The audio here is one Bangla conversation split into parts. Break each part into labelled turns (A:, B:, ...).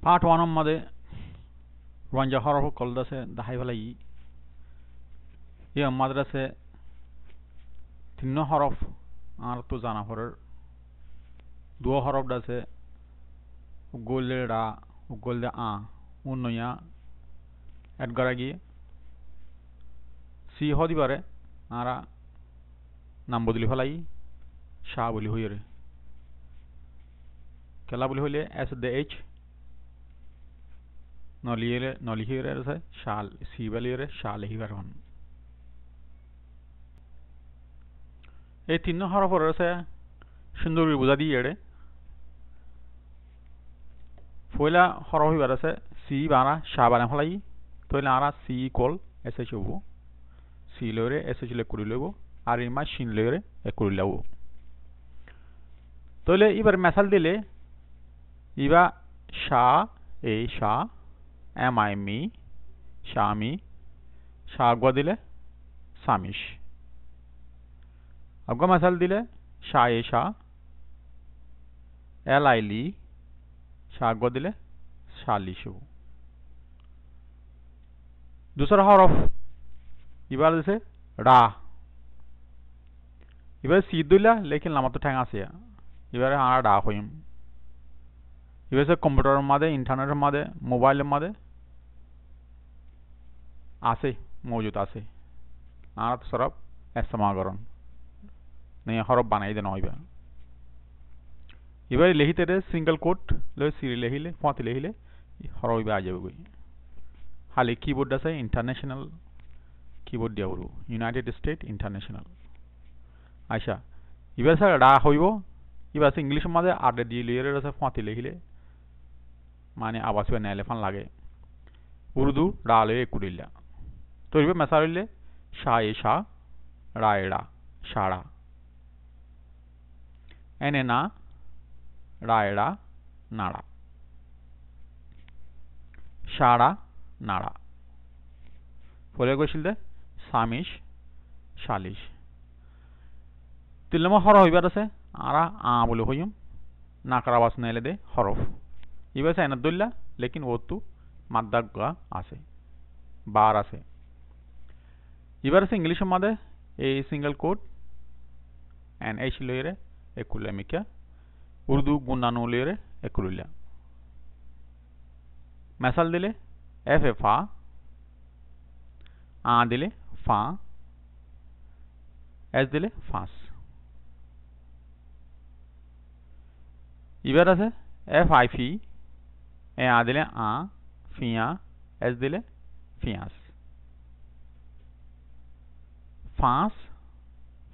A: Part 1 मध्ये রঞ্জা হরফ কলদাসে দাহাই ফেলাই ইয়ে মাদ্রাসে তিন হরফ আর তো জানা পড়ের দু হরফ দাসে উগলে রা উগলে আ উন্নয়া এডগারা গিয়ে সি হদি পারে আরা নাম বদলি ফেলাই শাহ বলি হইরে কেলা বলি হইলে এস দে এইচ নলিহিরে আছে শাল সি বলিরে শাল হিবার হন এই তিন হরফ আছে সুন্দর করে বুঝা দিয়ে এড়ে পয়লা হরফ হিবার আছে সি বানা শাহ বানা ফেলাই তইলে আরা সি ইকুয়াল এস এইচ হবো সি লইরে এস এইচ লে করি লইব আর ইমা শিন লইরে এ করি লাও তইলে এবার মেসাল দিলে ইবা শাহ এ শাহ এম আই মি শামি শাহ আগা দিলে সামিশ আগা মেসাল দিলে শাহ এ শাহ এল আই লি শাহ আগা দিলে শালিশ दूसरा हरफ इबार जैसे रा इबार सीधुला लेकिन लामा तो ठेंगा से इबार आना रा होइम इबार से कंप्यूटर मादे इंटरनेट मादे मोबाइल मादे आसे मौजूद आसे आना तो सरब इस्तेमाल करन नहीं हरफ बनाई देना होइबा इबार लेही तेरे सिंगल कोट ले सीरी लेहिले फाति लेहिले हरफ इबार आ जाबे खाली कीबोर्ड আছে ইন্টারন্যাশনাল कीबोर्ड দিয়া হলো ইউনাইটেড স্টেট ইন্টারন্যাশনাল আচ্ছা ইবারে স্যার ডা হইব ইবারে ইংলিশ মধ্যে আডে দি লিয়ারে আছে ফাতি লিখলে মানে আবাস বে নাইলে ফান লাগে উর্দু ডালে একুডিলা তো ইবে মেসাল হইলে শা এ শা রা এ রা শাড়া এনে না রা এ রা নাড়া শাড়া নাড়া পরে কইছিল দে সামিশ শালিশ তিন নম্বর হরফ হইবার আছে আরা আ বলে হইম নাকার আওয়াজ নাইলে দে হরফ ইবাস এনা দুল্লা লেকিন ওতু মাদ্দাগা আছে বার আছে ইবার আছে ইংলিশের মধ্যে এই সিঙ্গেল কোড এন এইচ লইরে একুলা মিকা উর্দু গুনানো লইরে একুলা মেসাল দিলে एफ ए फा आ दिले फा एस दिले फास इबार আছে एफ आई फी ए आ दिले आ फिया एस दिले फियास फास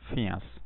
A: फियास